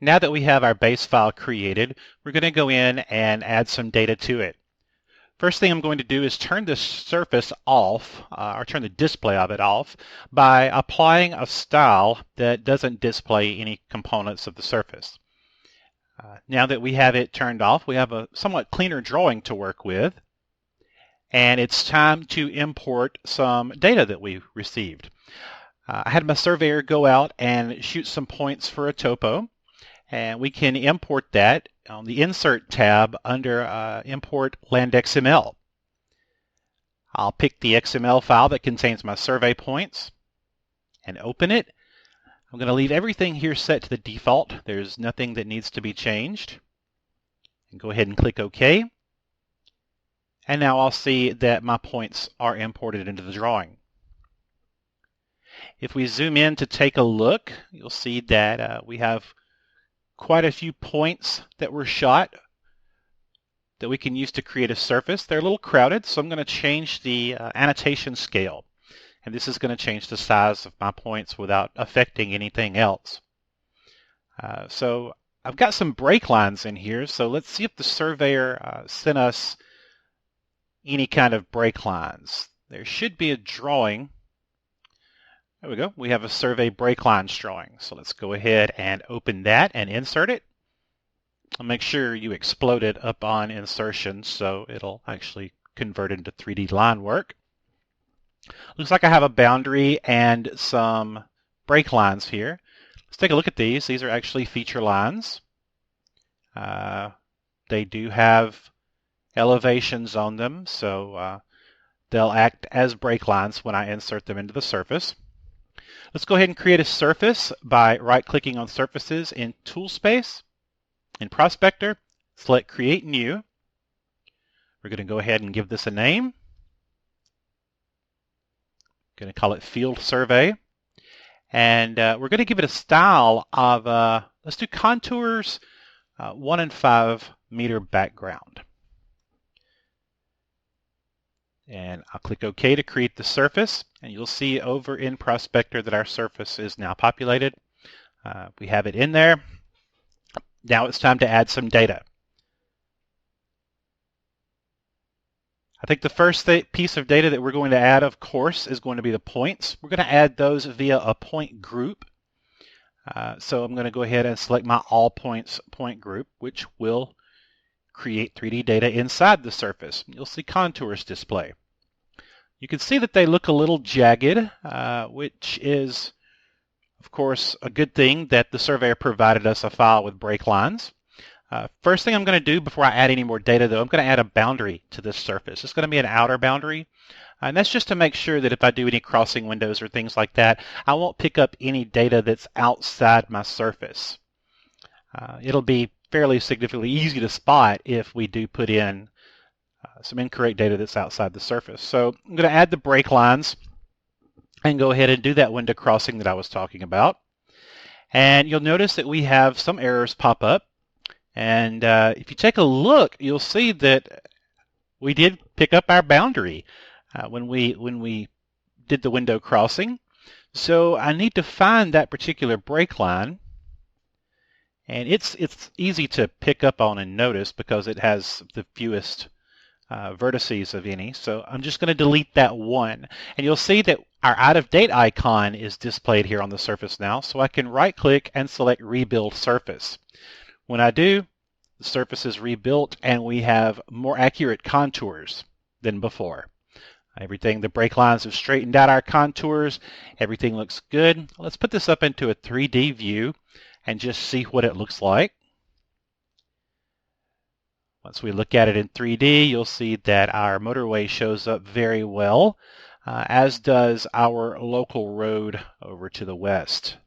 Now that we have our base file created, we're going to go in and add some data to it. First thing I'm going to do is turn the surface off, or turn the display of it off, by applying a style that doesn't display any components of the surface. Now that we have it turned off, we have a somewhat cleaner drawing to work with, and it's time to import some data that we received. I had my surveyor go out and shoot some points for a topo, and we can import that on the Insert tab under Import LandXML. I'll pick the XML file that contains my survey points and open it. I'm going to leave everything here set to the default. There's nothing that needs to be changed. And go ahead and click OK. And now I'll see that my points are imported into the drawing. If we zoom in to take a look, you'll see that we have quite a few points that were shot that we can use to create a surface. They're a little crowded, so I'm going to change the annotation scale. And this is going to change the size of my points without affecting anything else. So I've got some break lines in here, so let's see if the surveyor sent us any kind of break lines. There should be a drawing. There we go. We have a survey break lines drawing. So let's go ahead and open that and insert it. I'll make sure you explode it up on insertion so it'll actually convert into 3D line work. Looks like I have a boundary and some break lines here. Let's take a look at these. These are actually feature lines. They do have elevations on them, so they'll act as break lines when I insert them into the surface. Let's go ahead and create a surface by right-clicking on Surfaces in Tool Space. In Prospector, select Create New. We're going to go ahead and give this a name. Going to call it Field Survey. And we're going to give it a style of, let's do contours 1 and 5 meter background. And I'll click OK to create the surface. And you'll see over in Prospector that our surface is now populated. We have it in there. Now it's time to add some data. I think the first piece of data that we're going to add, of course, is going to be the points. We're going to add those via a point group. So I'm going to go ahead and select my All Points point group, which will create 3D data inside the surface. You'll see contours display. You can see that they look a little jagged, which is, of course, a good thing that the surveyor provided us a file with break lines. First thing I'm going to do before I add any more data, though, I'm going to add a boundary to this surface. It's going to be an outer boundary, and that's just to make sure that if I do any crossing windows or things like that, I won't pick up any data that's outside my surface. It'll be fairly significantly easy to spot if we do put in some incorrect data that's outside the surface. So I'm going to add the break lines and go ahead and do that window crossing that I was talking about. And you'll notice that we have some errors pop up. And if you take a look, you'll see that we did pick up our boundary when we did the window crossing. So I need to find that particular break line. And it's easy to pick up on and notice because it has the fewest vertices of any. So I'm just going to delete that one. And you'll see that our out-of-date icon is displayed here on the surface now. So I can right-click and select Rebuild Surface. When I do, the surface is rebuilt and we have more accurate contours than before. Everything, the break lines have straightened out our contours. Everything looks good. Let's put this up into a 3D view and just see what it looks like. Once we look at it in 3D, you'll see that our motorway shows up very well, as does our local road over to the west.